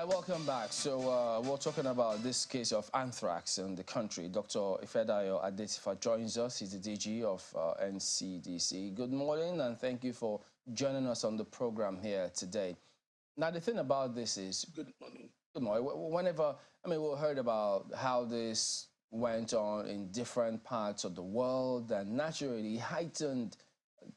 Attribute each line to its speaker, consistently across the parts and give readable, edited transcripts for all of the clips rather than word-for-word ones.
Speaker 1: welcome back. So we're talking about this case of anthrax in the country. Dr. Ifedayo Adetifa joins us. He's the DG of NCDC. Good morning, and thank you for joining us on the program here today. Now, the thing about this is...
Speaker 2: Good morning.
Speaker 1: Good morning. Whenever, we heard about how this went on in different parts of the world, and naturally heightened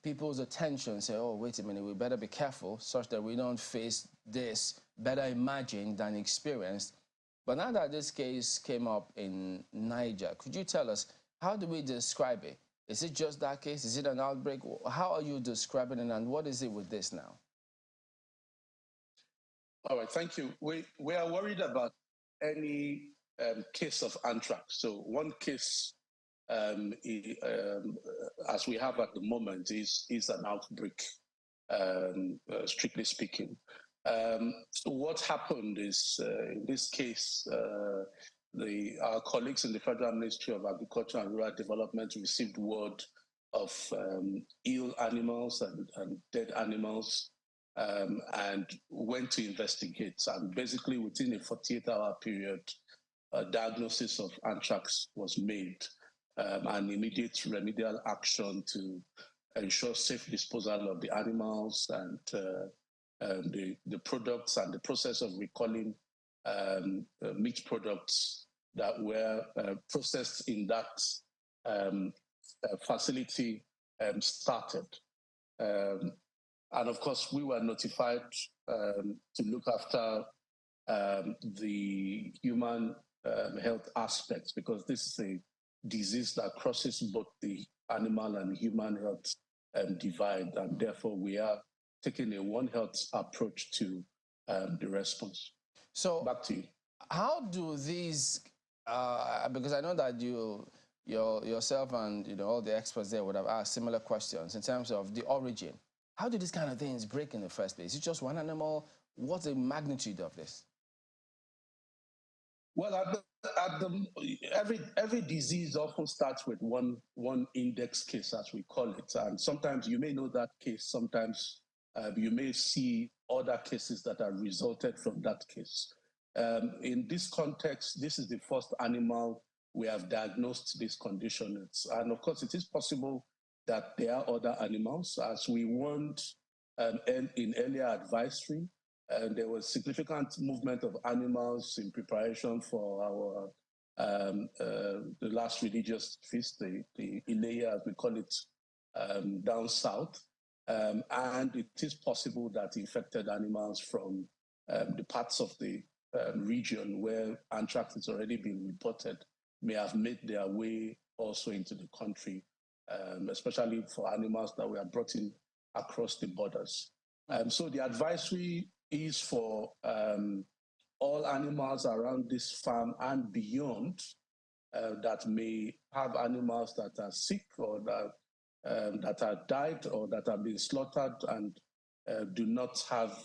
Speaker 1: people's attention, say, oh, wait a minute, we better be careful such that we don't face this, better imagined than experienced. But now that this case came up in Niger, could you tell us, how do we describe it? Is it just that case? Is it an outbreak? How are you describing it, and what is it with this now?
Speaker 2: All right, thank you. We are worried about any case of anthrax. So one case, as we have at the moment, is an outbreak, strictly speaking. So what happened is, in this case, our colleagues in the Federal Ministry of Agriculture and Rural Development received word of ill animals and dead animals, and went to investigate. And basically, within a 48-hour period, a diagnosis of anthrax was made, and immediate remedial action to ensure safe disposal of the animals and the products and the process of recalling meat products that were processed in that facility started. And of course, we were notified to look after the human health aspects, because this is a disease that crosses both the animal and human health divide, and therefore we are taking a One Health approach to the response.
Speaker 1: So
Speaker 2: back to you.
Speaker 1: How do these, because I know that yourself and all the experts there would have asked similar questions in terms of the origin. How do these kind of things break in the first place? Is it just one animal? What's the magnitude of this?
Speaker 2: Well, every disease often starts with one index case, as we call it, and sometimes you may know that case. Sometimes you may see other cases that are resulted from that case. In this context, this is the first animal we have diagnosed this condition. And of course, it is possible that there are other animals. As we warned in earlier advisory, there was significant movement of animals in preparation for our the last religious feast, the Ileya, as we call it, down south. And it is possible that infected animals from the parts of the region where anthrax has already been reported may have made their way also into the country, especially for animals that were brought in across the borders. So the advisory is for all animals around this farm and beyond that may have animals that are sick or that are died or that have been slaughtered and do not have,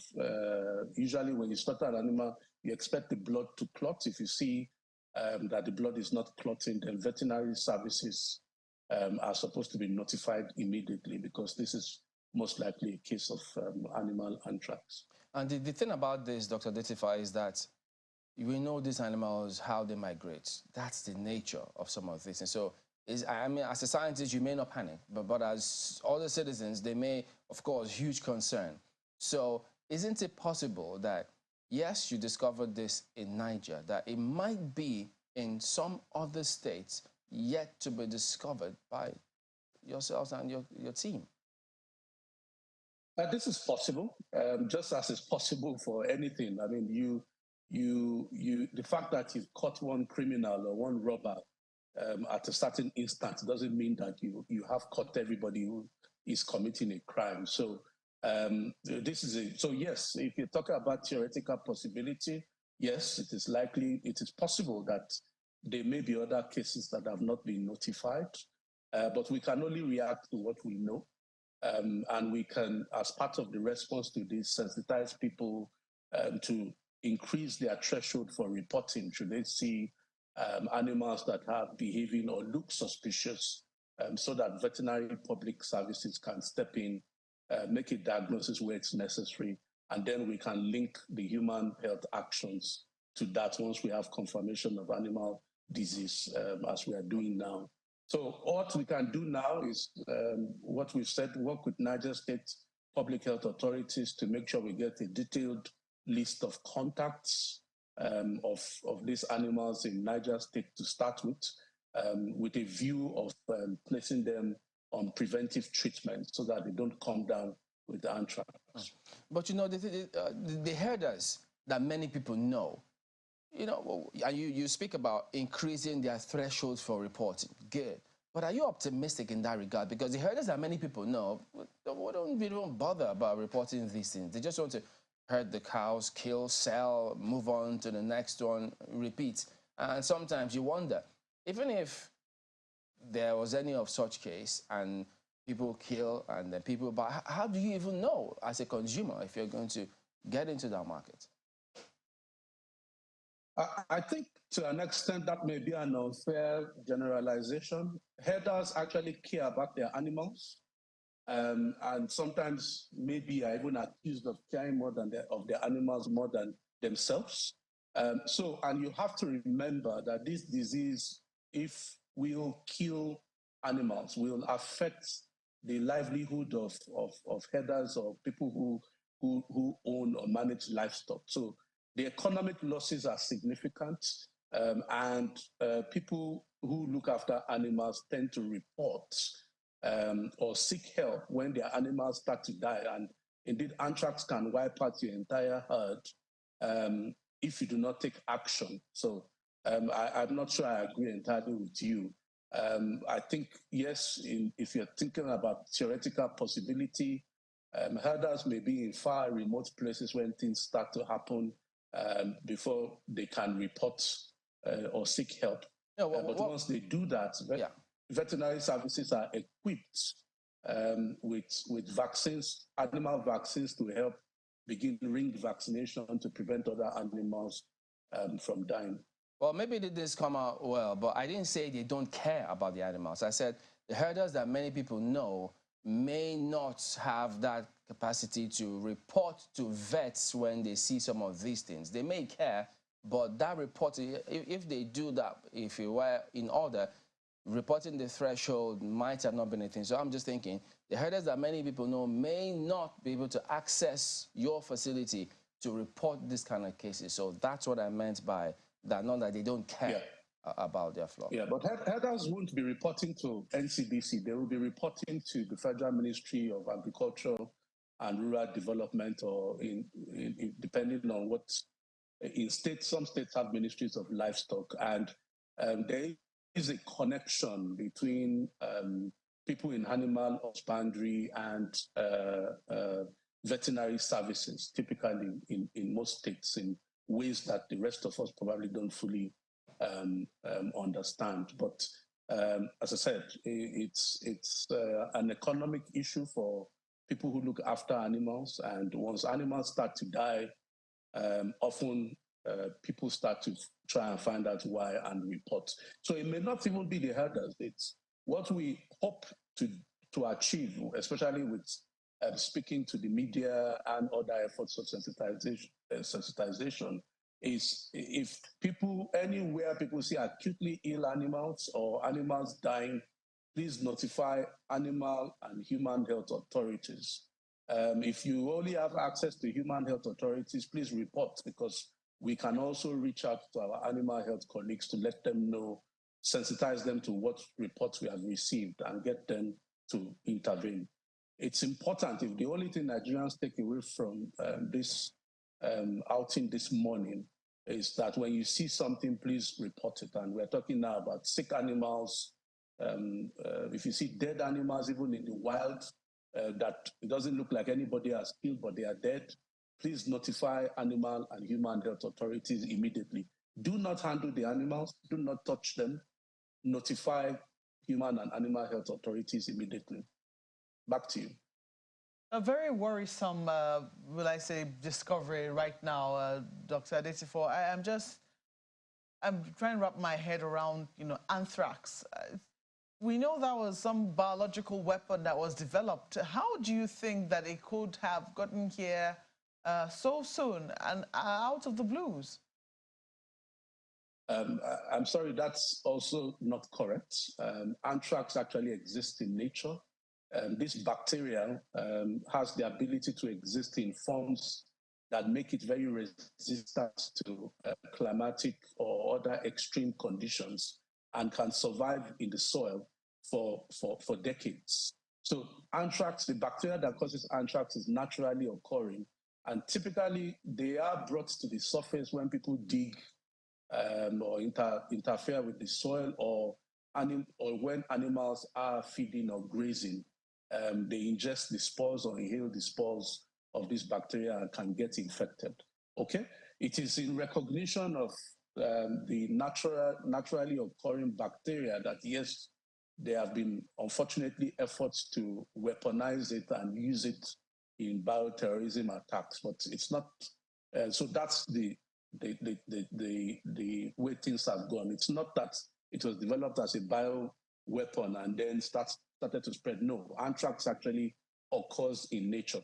Speaker 2: usually when you slaughter an animal, you expect the blood to clot. If you see that the blood is not clotting, then veterinary services are supposed to be notified immediately, because this is most likely a case of animal anthrax.
Speaker 1: And the thing about this, Dr. Adetifa, is that we know these animals, how they migrate. That's the nature of some of this. And so, I mean, as a scientist, you may not panic, but as other citizens, they may, of course, huge concern. So isn't it possible that, yes, you discovered this in Niger, that it might be in some other states yet to be discovered by yourselves and your team?
Speaker 2: This is possible, just as it's possible for anything. I mean, the fact that you've caught one criminal or one robber at a certain instance doesn't mean that you have caught everybody who is committing a crime. So so yes, if you're talking about theoretical possibility, yes, it is possible that there may be other cases that have not been notified, but we can only react to what we know. And we can, as part of the response to this, sensitize people to increase their threshold for reporting should they see animals that are behaving or look suspicious, so that veterinary public services can step in, make a diagnosis where it's necessary, and then we can link the human health actions to that once we have confirmation of animal disease, as we are doing now. So what we can do now is what we've said, work with Niger State public health authorities to make sure we get a detailed list of contacts of these animals in Niger State to start with a view of placing them on preventive treatment so that they don't come down with the anthrax.
Speaker 1: But you know, the herders that many people know, you know, and you speak about increasing their thresholds for reporting. Good. But are you optimistic in that regard? Because the herders that many people know, we don't bother about reporting these things. They just want to herd the cows, kill, sell, move on to the next one, repeat. And sometimes you wonder, even if there was any of such case and people kill and then people buy, how do you even know as a consumer if you're going to get into that market?
Speaker 2: I think to an extent that may be an unfair generalization. Herders actually care about their animals, and sometimes maybe are even accused of caring more than of their animals more than themselves. And you have to remember that this disease, if will kill animals, will affect the livelihood of herders or people who own or manage livestock. So the economic losses are significant, and people who look after animals tend to report or seek help when their animals start to die. And indeed, anthrax can wipe out your entire herd if you do not take action. So I'm not sure I agree entirely with you. I think, yes, if you're thinking about theoretical possibility, herders may be in far remote places when things start to happen before they can report or seek help. Yeah, but once they do that, veterinary services are equipped with vaccines, animal vaccines, to help begin ring vaccination to prevent other animals from dying.
Speaker 1: Well, maybe it didn't come out well, but I didn't say they don't care about the animals. I said the herders that many people know may not have that capacity to report to vets when they see some of these things. They may care, but that reporting, if they do that, if it were in order, reporting the threshold might have not been anything. So I'm just thinking, the herders that many people know may not be able to access your facility to report this kind of cases. So that's what I meant by that, not that they don't care about their flock.
Speaker 2: Yeah, but herders won't be reporting to NCDC. They will be reporting to the Federal Ministry of Agriculture and Rural Development, or depending on what, in states, some states have ministries of livestock, and there is a connection between people in animal husbandry and veterinary services, typically in most states, in ways that the rest of us probably don't fully understand. But as I said, it's an economic issue for people who look after animals, and once animals start to die, often people start to try and find out why and report. So it may not even be the herders. It's what we hope to achieve, especially with speaking to the media and other efforts of sensitization, is if people, anywhere people see acutely ill animals or animals dying, please notify animal and human health authorities. If you only have access to human health authorities, please report, because we can also reach out to our animal health colleagues to let them know, sensitize them to what reports we have received and get them to intervene. It's important. If the only thing Nigerians take away from this outing this morning is that when you see something, please report it. And we're talking now about sick animals. If you see dead animals, even in the wild, that it doesn't look like anybody has killed, but they are dead, please notify animal and human health authorities immediately. Do not handle the animals, do not touch them. Notify human and animal health authorities immediately. Back to you.
Speaker 3: A very worrisome, will I say, discovery right now, Dr. Adetifor. I'm trying to wrap my head around, anthrax. We know that was some biological weapon that was developed. How do you think that it could have gotten here so soon and out of the blues?
Speaker 2: I'm sorry, that's also not correct. Anthrax actually exists in nature. This bacteria has the ability to exist in forms that make it very resistant to climatic or other extreme conditions and can survive in the soil for decades. So anthrax, the bacteria that causes anthrax is naturally occurring, and typically they are brought to the surface when people dig or interfere with the soil, or when animals are feeding or grazing. They ingest the spores or inhale the spores of this bacteria and can get infected. Okay, it is in recognition of the naturally occurring bacteria that, yes, there have been unfortunately efforts to weaponize it and use it in bioterrorism attacks, but it's not. So that's the way things have gone. It's not that it was developed as a bio weapon and then started to spread. No, anthrax actually occurs in nature.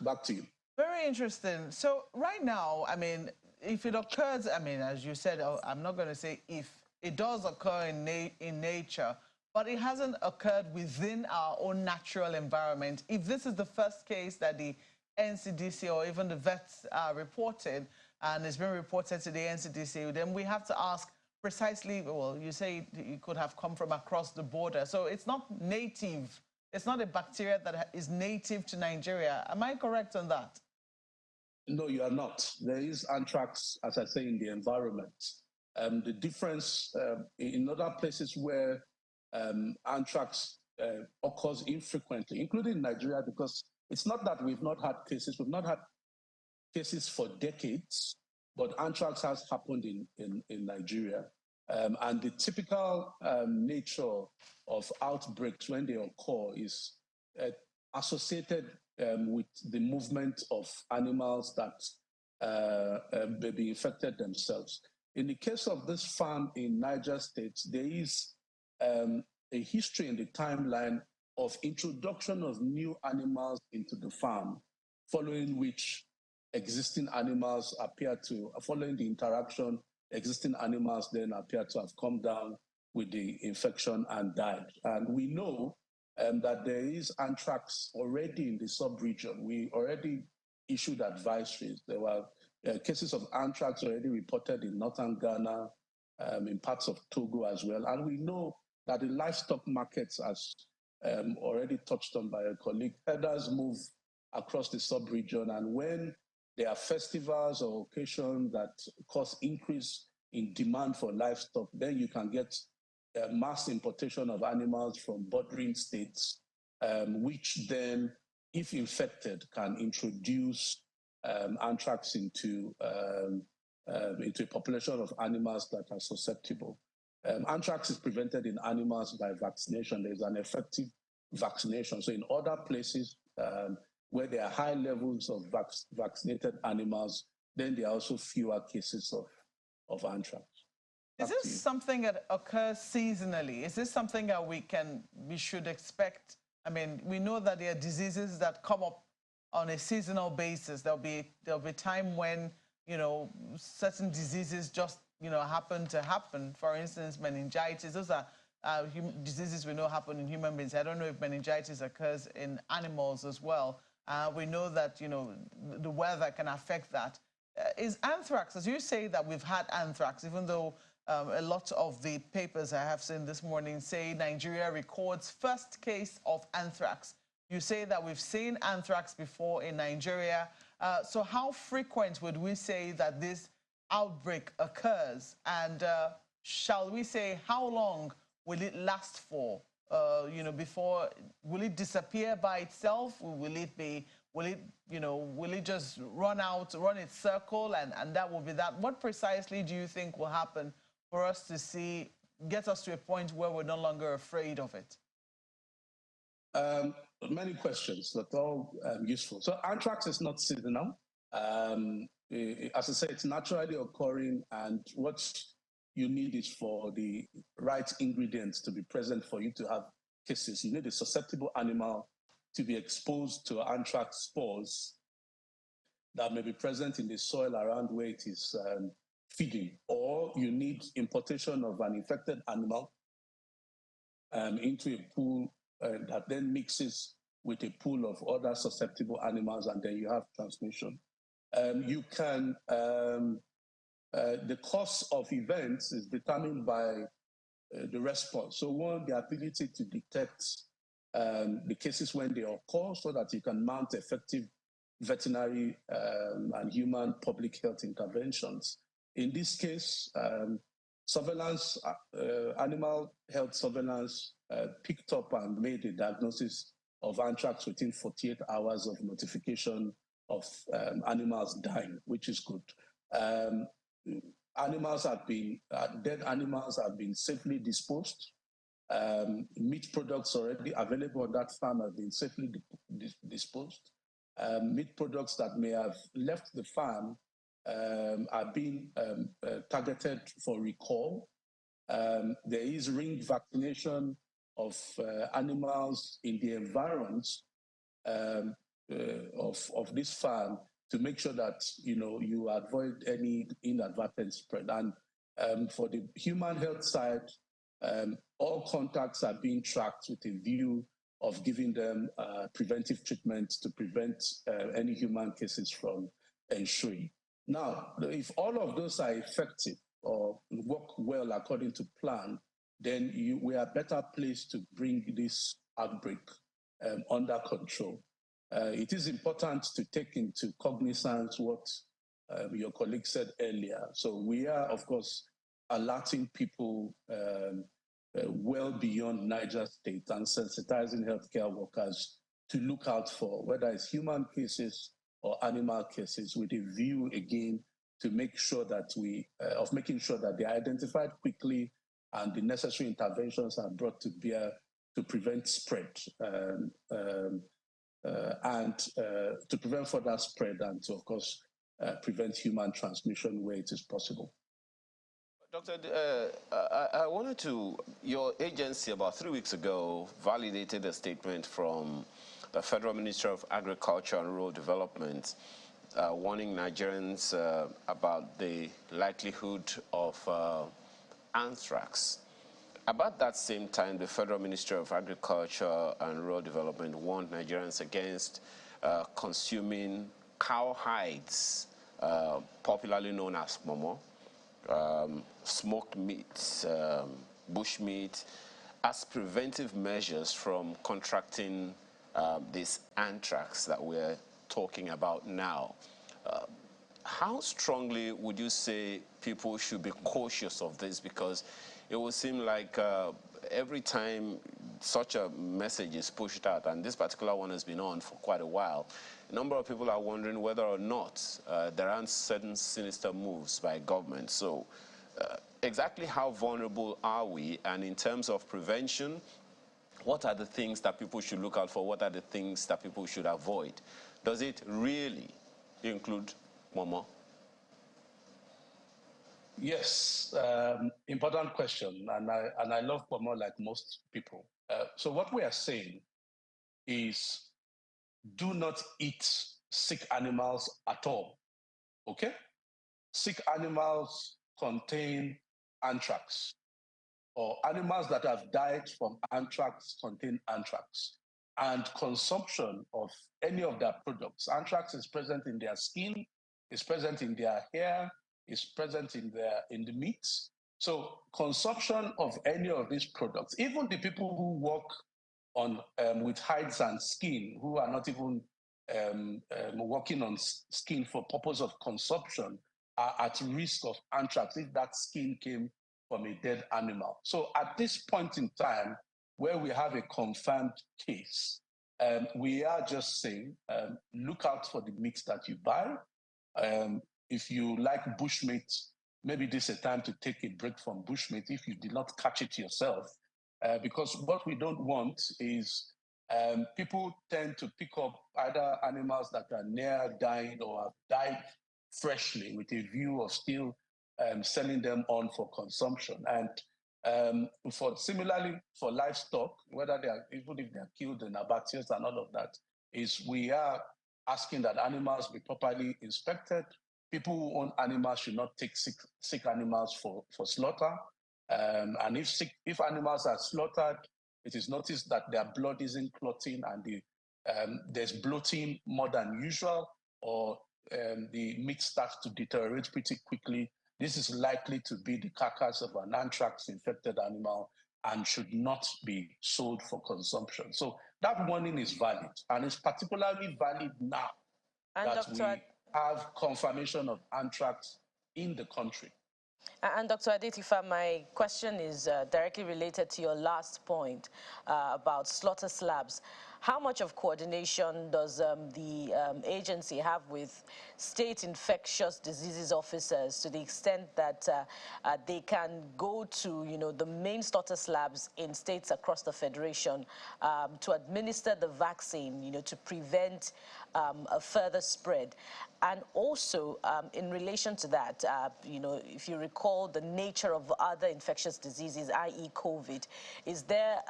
Speaker 2: Back to you.
Speaker 3: Very interesting. So right now, I mean, if it occurs, I mean, as you said, I'm not going to say if it does occur in nature, but it hasn't occurred within our own natural environment. If this is the first case that the NCDC or even the vets reported, and it's been reported to the NCDC, then we have to ask precisely, well, you say it could have come from across the border. So it's not native. It's not a bacteria that is native to Nigeria. Am I correct on that?
Speaker 2: No, you are not. There is anthrax, as I say, in the environment. The difference in other places where anthrax occurs infrequently, including Nigeria, because it's not that we've not had cases. We've not had cases for decades, but anthrax has happened in Nigeria. And the typical nature of outbreaks when they occur is associated with the movement of animals that may be infected themselves. In the case of this farm in Niger State, there is a history in the timeline of introduction of new animals into the farm, following which existing animals following the interaction, existing animals then appear to have come down with the infection and died. And we know that there is anthrax already in the sub-region. We already issued advisories. There were cases of anthrax already reported in northern Ghana, in parts of Togo as well. And we know that the livestock markets, as already touched on by a colleague, herders move across the sub-region, and when there are festivals or occasions that cause increase in demand for livestock, then you can get mass importation of animals from bordering states, which then, if infected, can introduce anthrax into a population of animals that are susceptible. Anthrax is prevented in animals by vaccination. There's an effective vaccination. So in other places where there are high levels of vaccinated animals, then there are also fewer cases of anthrax.
Speaker 3: Is this something that occurs seasonally? Is this something that we should expect? I mean, we know that there are diseases that come up on a seasonal basis. There'll be time when, you know, certain diseases just, you know, happen. For instance, meningitis. Those are diseases we know happen in human beings. I don't know if meningitis occurs in animals as well. We know that, you know, the weather can affect that. Is anthrax, as you say that we've had anthrax, even though a lot of the papers I have seen this morning say Nigeria records first case of anthrax. You say that we've seen anthrax before in Nigeria. So how frequent would we say that this outbreak occurs? And shall we say how long will it last for? You know, before, will it disappear by itself? Will it just run its circle, and that will be that? What precisely do you think will happen for us to get us to a point where we're no longer afraid of it?
Speaker 2: Many questions, but all useful. So anthrax is not seasonal. As I say, it's naturally occurring, and what you need is for the right ingredients to be present for you to have cases. You need a susceptible animal to be exposed to anthrax spores that may be present in the soil around where it is feeding, or you need importation of an infected animal into a pool that then mixes with a pool of other susceptible animals, and then you have transmission. You can, the course of events is determined by the response. So one, the ability to detect the cases when they occur so that you can mount effective veterinary and human public health interventions. In this case, surveillance, animal health surveillance picked up and made a diagnosis of anthrax within 48 hours of notification of animals dying, which is good. Animals have been, dead animals have been safely disposed. Meat products already available on that farm have been safely disposed. Meat products that may have left the farm are being targeted for recall. There is ring vaccination of animals in the environs of this farm to make sure that you avoid any inadvertent spread. And for the human health side, all contacts are being tracked with a view of giving them preventive treatment to prevent any human cases from ensuing. Now, if all of those are effective or work well according to plan, then we are better placed to bring this outbreak under control. It is important to take into cognizance what your colleague said earlier. So we are, of course, alerting people well beyond Niger State and sensitizing healthcare workers to look out for whether it's human cases or animal cases, with a view again to make sure that making sure that they are identified quickly and the necessary interventions are brought to bear to prevent spread and to prevent further spread and to, of course, prevent human transmission where it is possible.
Speaker 4: Doctor, I wanted to, your agency about 3 weeks ago validated a statement from the Federal Ministry of Agriculture and Rural Development warning Nigerians about the likelihood of anthrax. About that same time, the Federal Ministry of Agriculture and Rural Development warned Nigerians against consuming cow hides, popularly known as momo, smoked meat, bush meat, as preventive measures from contracting this anthrax that we're talking about now. How strongly would you say people should be cautious of this? Because it would seem like every time such a message is pushed out, and this particular one has been on for quite a while, a number of people are wondering whether or not there aren't certain sinister moves by government. So exactly how vulnerable are we? And in terms of prevention, what are the things that people should look out for? What are the things that people should avoid? Does it really include momo?
Speaker 2: Yes, important question, and I love momo like most people. So what we are saying is, do not eat sick animals at all. Okay, sick animals contain anthrax, or animals that have died from anthrax contain anthrax. And consumption of any of their products, anthrax is present in their skin, is present in their hair, is present in the meat. So consumption of any of these products, even the people who work on with hides and skin, who are not even working on skin for purpose of consumption, are at risk of anthrax if that skin came from a dead animal. So at this point in time, where we have a confirmed case, we are just saying, look out for the meat that you buy. If you like bushmeat, maybe this is a time to take a break from bushmeat if you did not catch it yourself. Because what we don't want is people tend to pick up either animals that are near dying or have died freshly with a view of still selling them on for consumption. And similarly for livestock, whether they are, even if they are killed in abattoirs and all of that, is we are asking that animals be properly inspected. People who own animals should not take sick animals for slaughter. And if animals are slaughtered, it is noticed that their blood isn't clotting and there's bloating more than usual, or the meat starts to deteriorate pretty quickly. This is likely to be the carcass of an anthrax infected animal and should not be sold for consumption. So that warning is valid, and it's particularly valid now
Speaker 5: and
Speaker 2: that we have confirmation of anthrax in the country.
Speaker 5: And Dr. Adetifa, my question is directly related to your last point about slaughter slabs. How much of coordination does the agency have with state infectious diseases officers, to the extent that they can go to, the main slaughter slabs in states across the federation to administer the vaccine, to prevent a further spread? And also, in relation to that, if you recall the nature of other infectious diseases, i.e. COVID, is there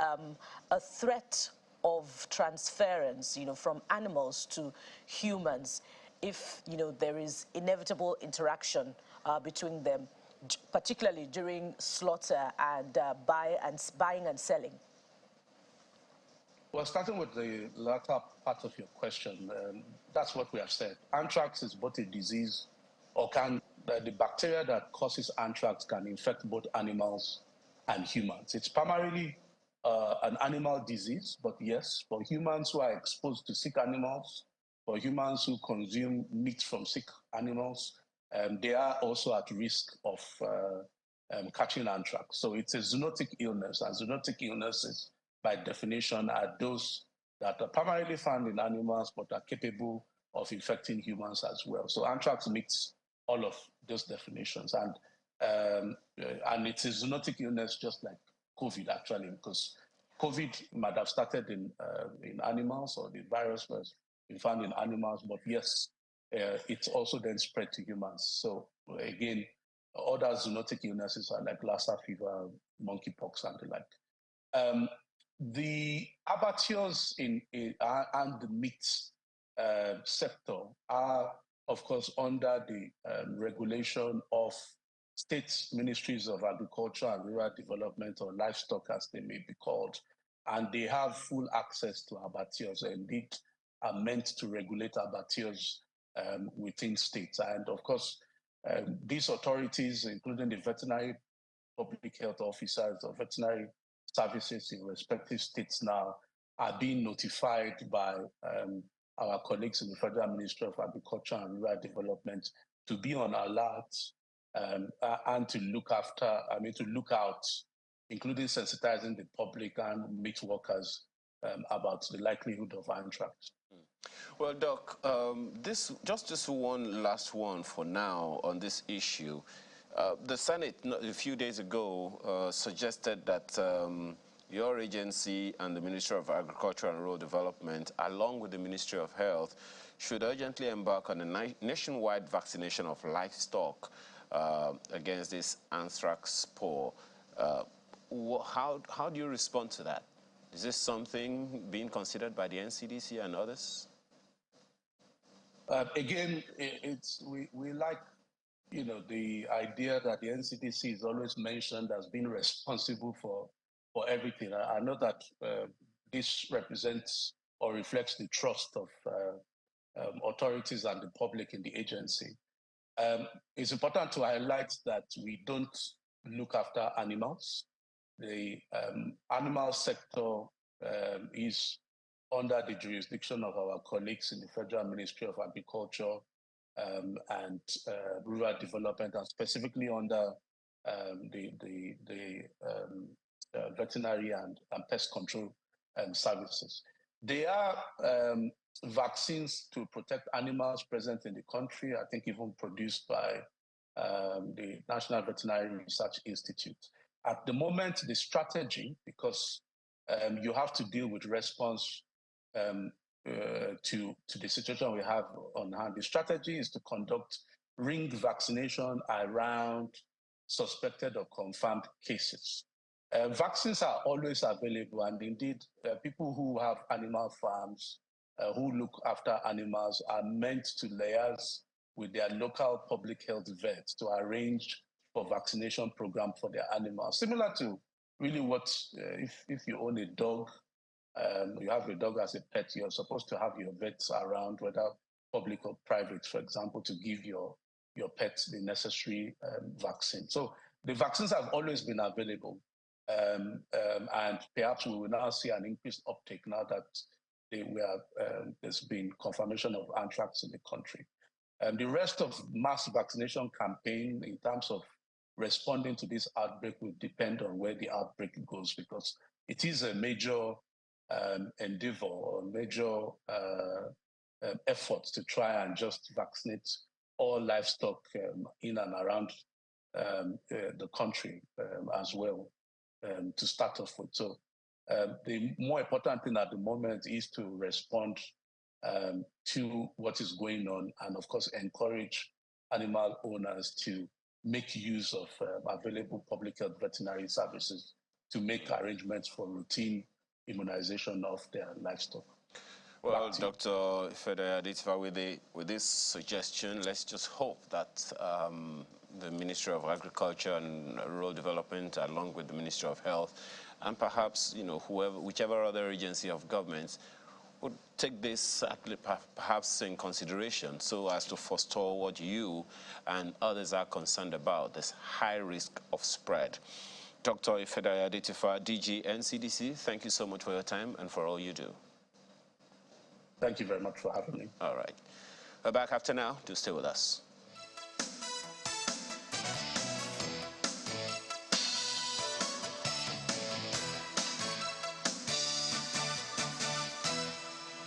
Speaker 5: a threat of transference, from animals to humans if, there is inevitable interaction between them, particularly during slaughter and buying and selling?
Speaker 2: Well, starting with the latter part of your question, that's what we have said. Anthrax is both a disease, or the bacteria that causes anthrax can infect both animals and humans. It's primarily an animal disease, but yes, for humans who are exposed to sick animals, for humans who consume meat from sick animals, they are also at risk of catching anthrax. So it's a zoonotic illness, and zoonotic illnesses, by definition, are those that are primarily found in animals but are capable of infecting humans as well. So anthrax meets all of those definitions, and it's a zoonotic illness, just like COVID, actually, because COVID might have started in animals, or the virus was found in animals, but yes, it's also then spread to humans. So again, other zoonotic illnesses are like Lassa fever, monkeypox, and the like. The abattoirs and the meat sector are, of course, under the regulation of state ministries of agriculture and rural development, or livestock as they may be called, and they have full access to abattoirs, and indeed are meant to regulate abattoirs within states. And of course, these authorities, including the veterinary public health officers or veterinary services in respective states now, are being notified by our colleagues in the Federal Ministry of Agriculture and Rural Development to be on alert and to look out, including sensitizing the public and meat workers about the likelihood of anthrax.
Speaker 4: Well, Doc, just one last one for now on this issue. The Senate, a few days ago, suggested that your agency and the Ministry of Agriculture and Rural Development, along with the Ministry of Health, should urgently embark on a nationwide vaccination of livestock against this anthrax spore. How do you respond to that? Is this something being considered by the NCDC and others?
Speaker 2: Again, we like, the idea that the NCDC is always mentioned as being responsible for everything. I know that this represents or reflects the trust of authorities and the public in the agency. It's important to highlight that we don't look after animals. The animal sector is under the jurisdiction of our colleagues in the Federal Ministry of Agriculture and Rural Development, and specifically under the veterinary and pest control services. There are vaccines to protect animals present in the country, I think even produced by the National Veterinary Research Institute. At the moment, the strategy, because you have to deal with response to the situation we have on hand, the strategy is to conduct ring vaccination around suspected or confirmed cases. Vaccines are always available, and indeed, people who have animal farms who look after animals are meant to liaise with their local public health vets to arrange for vaccination program for their animals. Similar to really what, if you own a dog, you have a dog as a pet, you're supposed to have your vets around, whether public or private, for example, to give your pets the necessary vaccine. So the vaccines have always been available. And perhaps we will now see an increased uptake now that there's been confirmation of anthrax in the country. The rest of mass vaccination campaign in terms of responding to this outbreak will depend on where the outbreak goes, because it is a major endeavor or major effort to try and just vaccinate all livestock in and around the country as well, to start off with. So the more important thing at the moment is to respond to what is going on, and of course encourage animal owners to make use of available public health veterinary services to make arrangements for routine immunization of their livestock.
Speaker 4: Well, Dr. Ifedaya, with this suggestion, let's just hope that the Ministry of Agriculture and Rural Development, along with the Ministry of Health, and perhaps whichever other agency of government would take this perhaps in consideration, so as to forestall what you and others are concerned about, this high risk of spread. Dr. Ifedaya, DG NCDC, thank you so much for your time and for all you do.
Speaker 2: Thank you very much for having me.
Speaker 4: All right. We're back after now. Do stay with us.